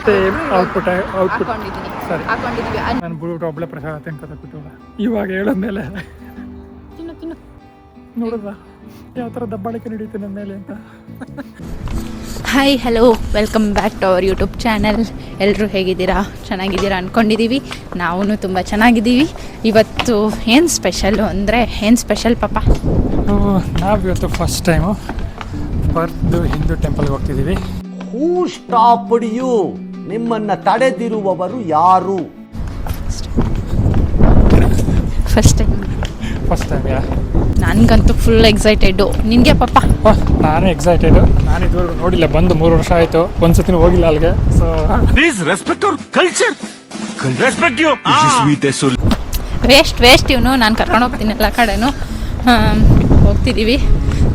Same output ಹಾಕೊಂಡಿದ್ದೀನಿ ಸರಿ ಹಾಕೊಂಡಿದ್ದೀವಿ ನಾನು ಬಿಟ್ಟು ಒಬ್ಬಳೆ ಪ್ರಸಾದ ತಿನ್ಕೋತ ಕೂತವಳ ಇವಾಗ ಹೇಳಿದ್ಮೇಲೆ ತಿನ್ನು ತಿನ್ನು ನೋಡಿದ್ರ ಯಾವ ಥರ ದಬ್ಬಾಳಿಕೆ ನಡೀತು ನನ್ನ ಮೇಲೆ ಅಂತ. Hi hello welcome back to our YouTube channel. ಎಲ್ಲರೂ ಹೇಗಿದ್ದೀರಾ? ಚೆನ್ನಾಗಿದ್ದೀರಾ ಅಂದ್ಕೊಂಡಿದ್ದೀವಿ. ನಾವು ತುಂಬ ಚೆನ್ನಾಗಿದ್ದೀವಿ. ಇವತ್ತು ಏನು ಸ್ಪೆಷಲ್ಲು ಅಂದರೆ ಏನು ಸ್ಪೆಷಲ್ ಪಾಪ? ನಾವು ಇವತ್ತು ಫಸ್ಟ್ ಟೈಮು ಬರ್ದು ಹಿಂದೂ ಟೆಂಪಲ್ಗೆ ಹೋಗ್ತಿದ್ದೀವಿ. ಹೂ ಸ್ಟಾಪ್ಡ್ ಯು? ನಿಮ್ಮನ್ನು ತಡೆದಿರುವವರು ಯಾರು? ಫಸ್ಟ್ ಟೈಮ್ ಯಾ ನನಗಂತೂ ಫುಲ್ ಎಕ್ಸೈಟೆಡ್ಡು. ನಿನಗೆ ಪಾಪ? ನಾನು ಎಕ್ಸೈಟೆಡು. ನಾನು ಇದುವರೆಗೂ ನೋಡಿಲ್ಲ, ಬಂದು 3 ವರ್ಷ ಆಯಿತು, ಒಂದ್ಸತಿ ಹೋಗಿಲ್ಲ ಅಲ್ಲಿಗೆ. So please respect our culture, respect you. Waste ಇವನು. ನಾನು ಕರ್ಕೊಂಡು ಹೋಗ್ತೀನಿ ಎಲ್ಲ ಕಡೆನೂ. ಹೋಗ್ತಿದ್ದೀವಿ.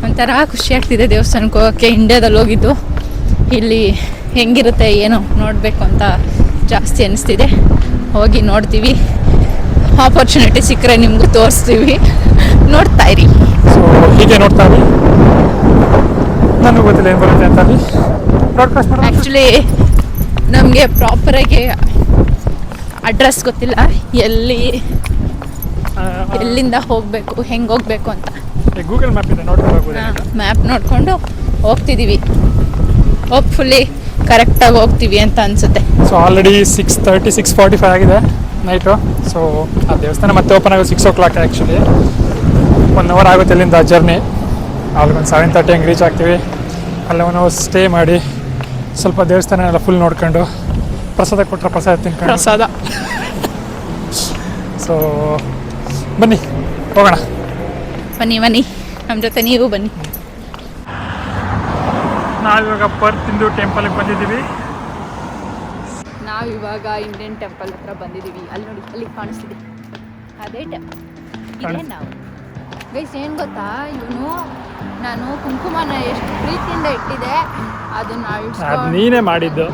ಒಂಥರ ಖುಷಿ ಆಗ್ತಿದೆ ದೇವಸ್ಥಾನಕ್ಕೆ ಹೋಗೋಕ್ಕೆ. ಇಂಡಿಯಾದಲ್ಲಿ ಹೋಗಿದ್ದು, ಇಲ್ಲಿ ಹೆಂಗಿರುತ್ತೆ ಏನೋ ನೋಡಬೇಕು ಅಂತ ಜಾಸ್ತಿ ಅನಿಸ್ತಿದೆ. ಹೋಗಿ ನೋಡ್ತೀವಿ. ಆಪರ್ಚುನಿಟಿ ಸಿಕ್ಕರೆ ನಿಮಗೂ ತೋರಿಸ್ತೀವಿ, ನೋಡ್ತಾ ಇರಿ. ಸೊ ಹೀಗೆ ನೋಡ್ತಾ ಇರಿ. ನನಗೂ ಗೊತ್ತಿಲ್ಲ ಏನು ಬರುತ್ತೆ ಅಂತ. ಆ್ಯಕ್ಚುಲಿ ನಮಗೆ ಪ್ರಾಪರಾಗಿ ಅಡ್ರೆಸ್ ಗೊತ್ತಿಲ್ಲ, ಎಲ್ಲಿಂದ ಹೋಗಬೇಕು, ಹೆಂಗೆ ಹೋಗಬೇಕು ಅಂತ. ಗೂಗಲ್ ಮ್ಯಾಪ್ ಇದೆ, ನೋಡ್ಕೊಂಡು ಮ್ಯಾಪ್ ನೋಡಿಕೊಂಡು ಹೋಗ್ತಿದ್ದೀವಿ. ಹೋಪ್ಫುಲ್ಲಿ ಕರೆಕ್ಟಾಗಿ ಹೋಗ್ತೀವಿ ಅಂತ ಅನಿಸುತ್ತೆ. ಸೊ ಆಲ್ರೆಡಿ 6:30 6:45 ಆಗಿದೆ ನೈಟು. ಸೊ ಆ ದೇವಸ್ಥಾನ ಮತ್ತೆ ಓಪನ್ ಆಗೋದು 6 o'clock ಆ್ಯಕ್ಚುಲಿ. 1 hour ಆಗುತ್ತೆ ಇಲ್ಲಿಂದ ಜರ್ನಿ. ಅಲ್ಲಿಗೊಂದು 7:30 ಹಂಗೆ ರೀಚ್ ಆಗ್ತೀವಿ. ಅಲ್ಲೇ 1 hour ಸ್ಟೇ ಮಾಡಿ ಸ್ವಲ್ಪ ದೇವಸ್ಥಾನ ಎಲ್ಲ ಫುಲ್ ನೋಡ್ಕೊಂಡು ಪ್ರಸಾದ ಕೊಟ್ಟರೆ ಪ್ರಸಾದ ತಿನ್ಕೊಂಡು ಸೊ ಬನ್ನಿ ಹೋಗೋಣ. ಬನ್ನಿ ನಮ್ಮ ಜೊತೆ ನೀವು ಬನ್ನಿ. ನಾವಿವಾಗ ಪರ್ತ್ ಹಿಂದೂ ಟೆಂಪಲ್ಗೆ ಬಂದಿದ್ದೀವಿ. ನಾವಿವಾಗ ಇಂಡಿಯನ್ ಟೆಂಪಲ್ ಹತ್ರ ಬಂದಿದ್ದೀವಿ. ಅಲ್ಲಿ ನೋಡಿ, ಅಲ್ಲಿ ಕಾಣಿಸ್ತಿದೆ ಅದೇ ಟೆಂಪಲ್. ಇದೇ ನಾವು ಗೈಸ್. ಏನು ಗೊತ್ತಾ, ಇವನು ನಾನು ಕುಂಕುಮನ ಎಷ್ಟು ಪ್ರೀತಿಯಿಂದ ಇಟ್ಟಿದೆ, ಅದನ್ನ ಅದು ನೀನೇ ಮಾಡಿದ್ದು.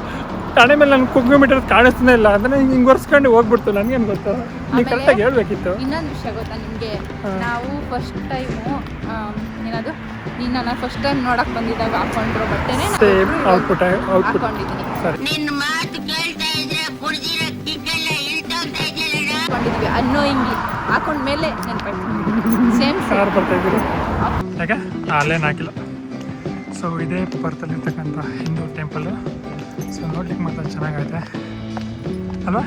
ತಲೆ ಮೇಲೆ ನನ್ನ ಕುಂಕುಮ ಇಟ್ಟರೆ ಕಾಣಿಸ್ತಾನೆ ಇಲ್ಲ, ಅದನ್ನ ಹಿಂಗೆ ಒರೆಸ್ಕೊಂಡು ಹೋಗ್ಬಿಡ್ತು. ನನಗೇನು ಗೊತ್ತಾ, ನೀವು ಕರೆಕ್ಟಾಗಿ ಹೇಳ್ಬೇಕಿತ್ತು. ಇನ್ನೊಂದು ವಿಷಯ ಗೊತ್ತಾ ನಿಮಗೆ? ನಾವು ಫಸ್ಟ್ ಟೈಮು ಏನದು ನಾನು ಫಸ್ಟ್ ಟೈಮ್ ನೋಡಕ್ ಬಂದಿದ್ದಾಗ ಹಾಕೊಂಡಿರೋ ಬಟ್ಟೆನೇ ಸೇಮ್ ಔಟ್ಪುಟ್ ಹಾಕೊಂಡಿದ್ದೀನಿ. ಸರಿ ಹಾಕೊಂಡಿದ್ವಿ ಅನ್ನೋ ಹಿಂಗೆ ಹಾಕೊಂಡ್ಮೇಲೆ ನೆನಪಾಯ್ತು. ಸೇಮ್ ಕಾರ್ ಬರ್ತಾ ಇದ್ದೀರಿ ಯಾಕೆ ಅಲ್ಲೇನು ಹಾಕಿಲ್ಲ. ಸೊ ಇದೇ ಪರ್ತಲ್ಲಿರ್ತಕ್ಕಂಥ ಹಿಂದೂ ಟೆಂಪಲ್ಲು. ಸೊ ನೋಡ್ಲಿಕ್ಕೆ ಮಾತ್ರ ಚೆನ್ನಾಗೈತೆ ಅಲ್ವಾ?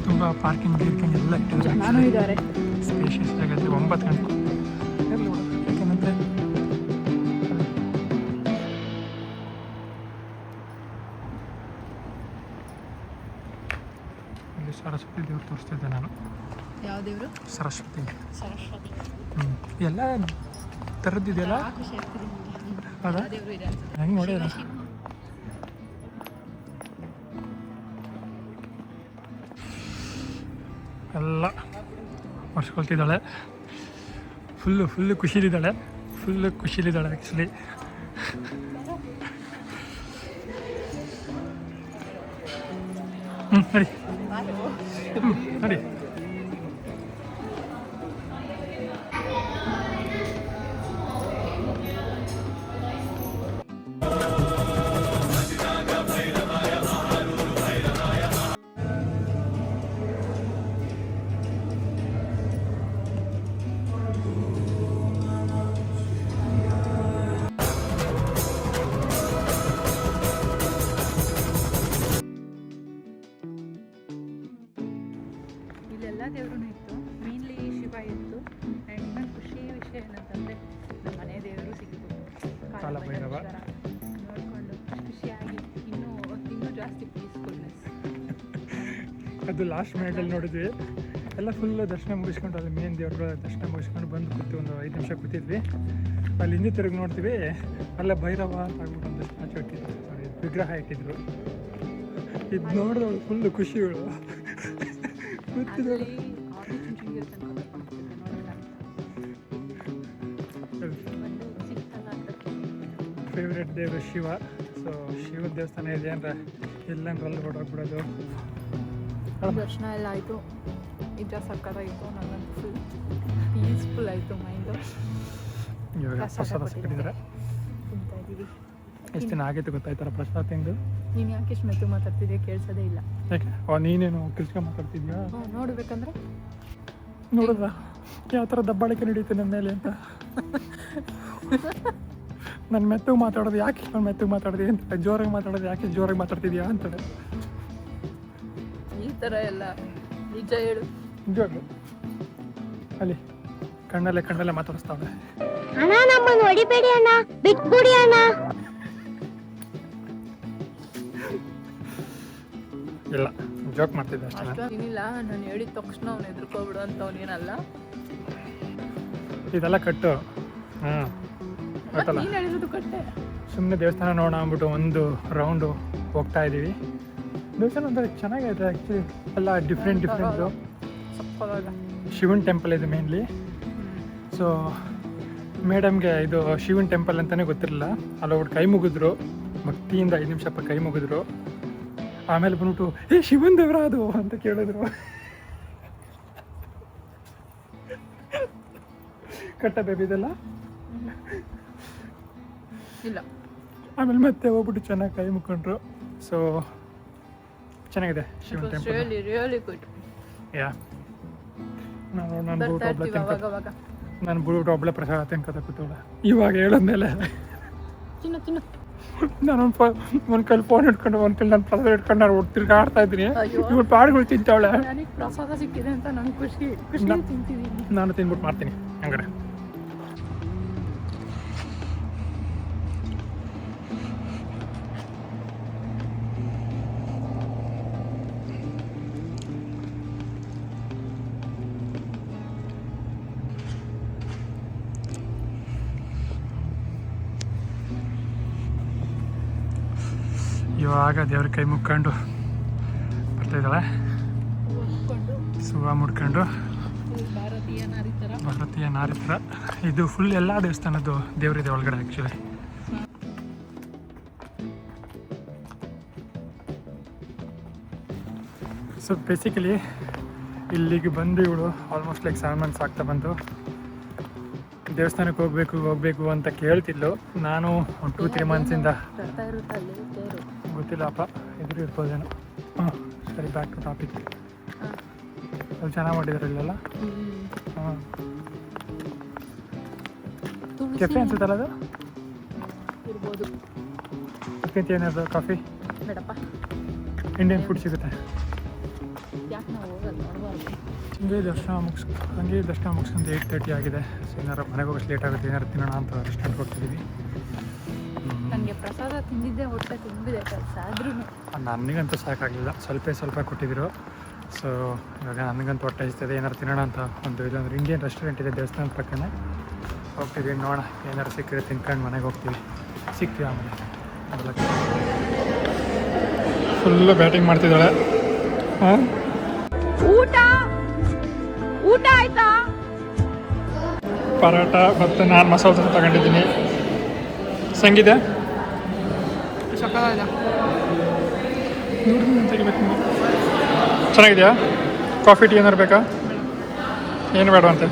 ತುಂಬ ಪಾರ್ಕಿಂಗ್ ಗೀರ್ಕಿಂಗ್ ಎಲ್ಲ ಇಟ್ಟಿದ್ದಾರೆ. ಸ್ಪೇಷಿಯಸ್ ಆಗೈತೆ. 9 ಗಂಟೆ ಯಾಕೆಂದರೆ ಇಲ್ಲಿ ಸರಸ್ವತಿ ದೇವ್ರು ತೋರಿಸ್ತಿದ್ದೆ ನಾನು. ಯಾವ ದೇವರು? ಸರಸ್ವತಿ. ಎಲ್ಲ ಥರದ್ದಿದೆಯಲ್ಲ, ಹೌದಾ? ಹೆಂಗೆ ನೋಡಿದ ಎಲ್ಲ ಒರ್ಸ್ಕೊಳ್ತಿದ್ದಾಳೆ. Full ಖುಷಿಲಿದ್ದಾಳೆ actually. ನಡಿ ನಡಿ. ದೇವ್ರೂ ಇತ್ತು, ಮೇನ್ಲಿ ಶಿವ ಇತ್ತು. ಆ್ಯಂಡ್ ಇನ್ನೊಂದು ಖುಷಿ ವಿಷಯ ಏನಂತಂದರೆ ನಮ್ಮ ಮನೆ ದೇವರು ಸಿಕ್ತು, ಕಾಲಭೈರವ. ನೋಡಿಕೊಂಡು ಖುಷಿಯಾಗಿ ಇನ್ನೂ ಜಾಸ್ತಿ ಪೀಸ್ಫುಲ್ನೆಸ್. ಅದು ಲಾಸ್ಟ್ ಮಿನಿಟಲ್ಲಿ ನೋಡಿದ್ವಿ. ಎಲ್ಲ ಫುಲ್ಲು ದರ್ಶನ ಮುಗಿಸ್ಕೊಂಡು, ಅಲ್ಲಿ ಮೇನ್ ದೇವ್ರುಗಳ ದರ್ಶನ ಮುಗಿಸ್ಕೊಂಡು ಬಂದು ಕೂತು ಒಂದು 5 ನಿಮಿಷ ಕೂತಿದ್ವಿ. ಅಲ್ಲಿ ಹಿಂದೆ ತಿರುಗಿ ನೋಡ್ತೀವಿ, ಅಲ್ಲೇ ಭೈರವ ಅಂತ ಆಗ್ಬಿಟ್ಟು ಒಂದು ಸ್ಟ್ಯಾಚು ಇಟ್ಟಿದ್ರು, ವಿಗ್ರಹ ಇಟ್ಟಿದ್ರು. ಇದು ನೋಡಿದವಳು ಫುಲ್ಲು ಖುಷಿಗಳು. ಫೇವ್ರೆಟ್ ದೇವರು ಶಿವ. ಸೊ ಶಿವ ದೇವಸ್ಥಾನ ಇದೆ ಅಂದರೆ ಎಲ್ಲಂದ್ರಲ್ಲಿ ಓಡೋಗ್ಬಿಡೋದು. ದರ್ಶನ ಎಲ್ಲ ಆಯಿತು, ನಿಜ ಸಕ್ಕತ್ತಾಗಿತ್ತು. ನನಗಂತೂ ಫುಲ್ ಪೀಸ್ಫುಲ್ ಆಯಿತು ಮೈಂಡು. ಇವಾಗ ಪ್ರಸಾದ ಸಿಕ್ಕಿದ್ರೆ ತಿಂತಾ ಇದ್ದೀವಿ. ಎಷ್ಟು ದಿನ ಆಗೈತೆ ಗೊತ್ತಾಯ್ತಾರ ಪ್ರಸಾದ ತಿಂದು? ನೀನು ಯಾಕೆ ಇಷ್ಟು ಮೆತ್ತು ಮಾತಾಡ್ತಿದ್ಯಾ ಕೇಳಿಸೋದೇ ಇಲ್ಲ. ಯಾಕೆ ನೀನೇನು ಕಿರ್ಚ್ಕೊಂಡು ಮಾತಾಡ್ತಿದ್ಯಾ? ನೋಡ್ಬೇಕಂದ್ರೆ ನೋಡಿದ್ರ ಯಾವ ಥರ ದಬ್ಬಾಳಿಕೆ ನಡೀತೆ ನನ್ನ ಮೇಲೆ ಅಂತ. ನನ್ನ ಮೆತ್ತಗೆ ಮಾತಾಡೋದು ಯಾಕೆ ನಾನು ಮೆತ್ತಗೆ ಮಾತಾಡಿದೆ ಅಂತ, ಜೋರಾಗಿ ಮಾತಾಡೋದು ಯಾಕೆ ಜೋರಾಗಿ ಮಾತಾಡ್ತಿದ್ಯಾ ಅಂತಾಳೆ. ಈ ಥರ ಎಲ್ಲ ನಿಜ ಹೇಳು. ನಿಜವಾಗ್ಲು ಅಲ್ಲಿ ಕಣ್ಣಲ್ಲೇ ಮಾತಾಡಿಸ್ತಾವೆ. ಅಣ್ಣ ನಮ್ಮನ್ನು ಹೊಡಿಬೇಡಿ ಅಣ್ಣ, ಬಿಟ್ಬಿಡಿ ಅಣ್ಣ. ಇಲ್ಲ ಜೋಕ್ ಮಾಡ್ತಿದ್ದೆ ಅಷ್ಟೇ. ಏನಿಲ್ಲ, ನಾನು ಹೇಳಿದ ತಕ್ಷಣ ಅವ್ನು ಎದ್ರುಕೋಬಿಡು ಅಂತ ಅವನೇನಲ್ಲ. ಇದೆಲ್ಲ ಕಟ್ಟು. ಹಾಂ ಗೊತ್ತಲ್ಲ, ನೀನು ಹೇಳಿರೋದು ಕಟ್ಟೆ. ಸುಮ್ಮನೆ ದೇವಸ್ಥಾನ ನೋಡೋಣ ಅಂದ್ಬಿಟ್ಟು ಒಂದು ರೌಂಡು ಹೋಗ್ತಾ ಇದ್ದೀವಿ. ದೇವಸ್ಥಾನ ಒಂಥರ ಚೆನ್ನಾಗೈತೆ ಆ್ಯಕ್ಚುಲಿ, ಎಲ್ಲ ಡಿಫ್ರೆಂಟು. ಶಿವನ್ ಟೆಂಪಲ್ ಇದು ಮೇನ್ಲಿ. ಸೊ ಮೇಡಮ್ಗೆ ಇದು ಶಿವನ್ ಟೆಂಪಲ್ ಅಂತಲೇ ಗೊತ್ತಿರಲಿಲ್ಲ. ಅಲ್ಲೋಗ್ಬಿಟ್ಟು ಕೈ ಮುಗಿದ್ರು, ಭಕ್ತಿಯಿಂದ 5 ನಿಮಿಷ ಕೈ ಮುಗಿದ್ರು. ಆಮೇಲೆ ಬಂದ್ಬಿಟ್ಟು ಶಿವನ್ ದೇವ್ರ ಅದು ಅಂತ ಕೇಳಿದ್ರು. ಕಟ್ಟ ಬೇಬಿ ಇದೆಲ್ಲ ಇಲ್ಲ. ಆಮೇಲೆ ಮತ್ತೆ ಹೋಗ್ಬಿಟ್ಟು ಚೆನ್ನಾಗಿ ಕೈ ಮುಕ್ಕೊಂಡ್ರು. ಸೊ ಚೆನ್ನಾಗಿದೆ Shivan temple. Really good. Yeah ನಾನು ಬೂಟ್ ಒಬ್ಳೆ ಪ್ರಸಾದ ತಿನ್ಕೋತ ಕೂತವಳೆ. ಇವಾಗ ಹೇಳೋದ್ಮೇಲೆ ತಿನ್ನು ನಾನು ಒಂದು ಕೈಲಿ ಫೋನ್ ಇಟ್ಕೊಂಡು ಒಂದು ಕೈಲಿ ನಾನು ಪ್ರಸಾದ ಇಟ್ಕೊಂಡು ನಾನು ತಿರ್ಗಾಡ್ತಾ ಇದ್ದೀನಿ. ಇವ್ರು ಪಾಡುಗಳು ತಿಂತಾವಳೆ. ನನಗೆ ಪ್ರಸಾದ ಸಿಕ್ಕಿದೆ ಅಂತ ನಂಗೆ ಖುಷಿ ತಿಂತಿದ್ದೀನಿ. ನಾನು ತಿನ್ಬಿಟ್ಟು ಮಾಡ್ತೀನಿ ಹಂಗಾರೆ. ಇವಾಗ ದೇವ್ರ ಕೈ ಮುಕ್ಕೊಂಡು ಬರ್ತಾಯಿದ್ದಾಳೆ. ಸುವ ಮುಡ್ಕೊಂಡು ಭಾರತೀಯ ನಾರಿ ಥರ. ಇದು ಫುಲ್ ಎಲ್ಲ ದೇವಸ್ಥಾನದ್ದು ದೇವರಿದೆ ಒಳಗಡೆ ಆ್ಯಕ್ಚುಲಿ. ಸೊ ಬೇಸಿಕಲಿ ಇಲ್ಲಿಗೆ ಬಂದು ಇವಳು ಆಲ್ಮೋಸ್ಟ್ ಲೈಕ್ 7 months ಆಗ್ತಾ ಬಂತು. ದೇವಸ್ಥಾನಕ್ಕೆ ಹೋಗಬೇಕು ಅಂತ ಕೇಳ್ತಿದ್ಲು. ನಾನು ಒಂದು 2-3 months ಗೊತ್ತಿಲ್ಲಪ್ಪ, ಎದುರು ಇರ್ಬೋದೇನೋ. ಹಾಂ ಸರಿ, ಬ್ಯಾಕ್ ಟು ಟಾಪಿಕ್. ಅಲ್ಲಿ ಚೆನ್ನಾಗಿ ಮಾಡಿದ್ದಾರೆ ಇಲ್ಲೆಲ್ಲ. ಹಾಂ ಕೆಫೆ ಅನ್ಸುತ್ತಲ್ಲ ಅದು ಇರ್ಬೋದು. ಅದಕ್ಕಿಂತ ಏನಾದ್ರು ಕಾಫಿ ಬೇಡಪ್ಪ, ಇಂಡಿಯನ್ ಫುಡ್ ಸಿಗುತ್ತೆ. ಯಾಕೆ ನಾವು ಹೋಗಲ್ಲ ನೋಡಬಾರ್ದು. ಹಂಗೆ ದರ್ಶನ ಮುಗಿಸ್ಕೊಂಡು 8:30 ಆಗಿದೆ. ಸೊ ಏನಾರು ಮನೆಗೆ ಹೋಗೋಷ್ಟು ಲೇಟ್ ಆಗುತ್ತೆ. ಏನಾರು ತಿನ್ನೋಣ ಅಂತ ರೆಸ್ಟೋರೆಂಟ್ ಹೋಗ್ತಿದ್ದೀವಿ. ನನಗೆ ಪ್ರಸಾದ ತಿಂದಿದ್ದೆ ಹೊಟ್ಟೆ ತುಂಬಿದೆ ಕೆಲಸ ಆದ್ರೂ ನನಗಂತೂ ಸಾಕಾಗಲಿಲ್ಲ. ಸ್ವಲ್ಪ ಕೊಟ್ಟಿದ್ರು. ಸೊ ಇವಾಗ ನನಗಂತೂ ಹೊಟ್ಟೆ ಇರ್ತದೆ. ಏನಾರು ತಿನ್ನೋಣ ಅಂತ ಇಲ್ಲೊಂದು ಇಂಡಿಯನ್ ರೆಸ್ಟೋರೆಂಟ್ ಇದೆ ದೇವಸ್ಥಾನದ ಪಕ್ಕನೇ. ಹೋಗ್ತಿದ್ದೀವಿ, ನೋಡೋಣ ಏನಾರು ಸಿಕ್ಕಿದ್ರೆ ತಿನ್ಕೊಂಡು ಮನೆಗೆ ಹೋಗ್ತೀವಿ. ಸಿಗ್ತೀವಿ ಆಮೇಲೆ. ಫುಲ್ಲು ಬ್ಯಾಟಿಂಗ್ ಮಾಡ್ತಿದ್ದಾಳೆ. ಹಾಂ ಊಟ ಆಯ್ತಾ? ಪರೋಟ ಮತ್ತು ನಾನು ಮಸಾಲೆ ದೋಸೆ ತಗೊಂಡಿದ್ದೀನಿ. ಸಂಗೀತ ಚೆನ್ನಾಗಿದೆಯಾ? ಕಾಫಿ ಟೀ ಏನಾರು ಬೇಕಾ? ಏನು ಬೇಡವಂತೆ.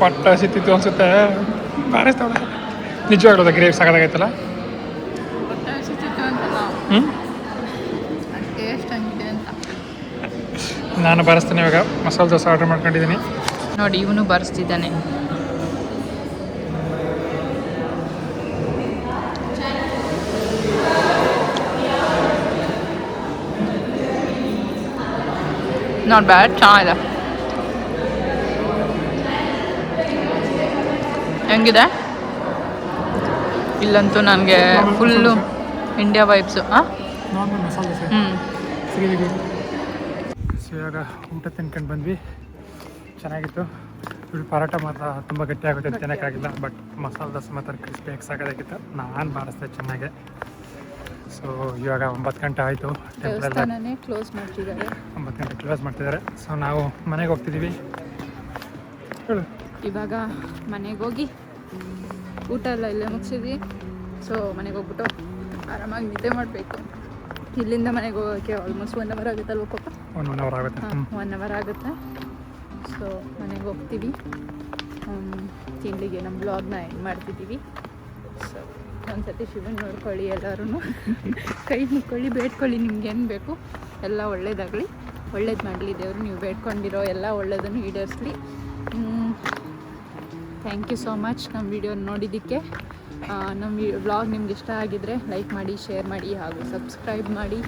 ಪಟ್ಟ ಸಿತ್ತಿತ್ತು ಅನಿಸುತ್ತೆ. ಬಾರಿಸ್ತಾವಳೆ ನಿಜವಾಗ್ಲದ. ಗ್ರೇವಿ ಸಾಕಾಗೈತಲ್ಲ. ನಾನು ಬಾರಿಸ್ತೀನಿ ಇವಾಗ. ಮಸಾಲೆ ದೋಸೆ ಆರ್ಡರ್ ಮಾಡ್ಕೊಂಡಿದ್ದೀನಿ. ನೋಡಿ, ಇವನು ಬಾರಿಸ್ತಿದ್ದಾನೆ. ನಾಟ್ ಬ್ಯಾಡ್, ಚೆನ್ನಾಗಿದೆ. ಹೆಂಗಿದೆ? ಇಲ್ಲಂತೂ ನನಗೆ full India vibes. Normal masala dosa. So ಇವಾಗ ಊಟ ತಿನ್ಕೊಂಡು ಬಂದ್ವಿ. ಚೆನ್ನಾಗಿತ್ತು. ಇವಳು ಪರೋಟ ಮಾತ್ರ ತುಂಬ ಗಟ್ಟಿಯಾಗುತ್ತೆ, ತಿನ್ನೋಕ್ಕಾಗಿಲ್ಲ. ಬಟ್ ಮಸಾಲೆ ದೋಸೆ ಮಾತ್ರ ಕ್ರಿಸ್ಪಿಯಾಗಿ ಸಾಕಾಗಿತ್ತು. ನಾನು ಬಾರಿಸ್ದೆ ಚೆನ್ನಾಗೆ. ಸೊ ಇವಾಗ 9 ಗಂಟೆ ಆಯಿತು. ಟೆಂಪಲ್ ಕ್ಲೋಸ್ ಮಾಡ್ತಿದ್ದಾರೆ. 9 ಗಂಟೆ ಕ್ಲೋಸ್ ಮಾಡ್ತಿದ್ದಾರೆ. ಸೊ ನಾವು ಮನೆಗೆ ಹೋಗ್ತಿದ್ದೀವಿ. ಹೇಳು. ಇವಾಗ ಮನೆಗೆ ಹೋಗಿ ಊಟ ಎಲ್ಲ ಇಲ್ಲೇ ಮುಗಿಸಿದ್ವಿ. ಸೊ ಮನೆಗೆ ಹೋಗ್ಬಿಟ್ಟು ಆರಾಮಾಗಿ ನಿದ್ದೆ ಮಾಡಬೇಕು. ಇಲ್ಲಿಂದ ಮನೆಗೆ ಹೋಗೋಕ್ಕೆ ಆಲ್ಮೋಸ್ಟ್ 1 hour ಆಗುತ್ತಲ್ವ ಪಾಪ? 1 hour ಆಗುತ್ತೆ. 1 hour ಆಗುತ್ತೆ. ಸೊ ಮನೆಗೆ ಹೋಗ್ತೀವಿ. ತಿಂಡಿಗೆ ನಮ್ಮ ಬ್ಲಾಗ್ನ ಎಂಡ್ ಮಾಡ್ತಿದ್ದೀವಿ. ಸೊ ಒಂದ್ಸತಿ ಶಿವನ್ ನೋಡ್ಕೊಳ್ಳಿ ಎಲ್ಲರೂ. ಕೈ ಮುಕ್ಕೊಳ್ಳಿ, ಬೇಡ್ಕೊಳ್ಳಿ, ನಿಮ್ಗೆ ಏನು ಬೇಕು ಎಲ್ಲ ಒಳ್ಳೇದಾಗಲಿ, ಒಳ್ಳೇದು ಮಾಡಲಿ ದೇವರು. ನೀವು ಬೇಡ್ಕೊಂಡಿರೋ ಎಲ್ಲ ಒಳ್ಳೇದನ್ನು ಈಡೇರಿಸಲಿ. ಥ್ಯಾಂಕ್ ಯು ಸೋ ಮಚ್ ನಮ್ಮ ವಿಡಿಯೋ ನೋಡಿದ್ದಕ್ಕೆ. ನಮ್ಮ ವ್ಲಾಗ್ ನಿಮ್ಗೆ ಇಷ್ಟ ಆಗಿದ್ರೆ ಲೈಕ್ ಮಾಡಿ, ಶೇರ್ ಮಾಡಿ ಹಾಗೂ ಸಬ್ಸ್ಕ್ರೈಬ್ ಮಾಡಿ.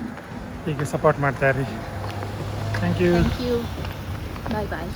ಹೀಗೆ ಸಪೋರ್ಟ್ ಮಾಡ್ತಾ ಇರಿ. Thank you. Bye bye.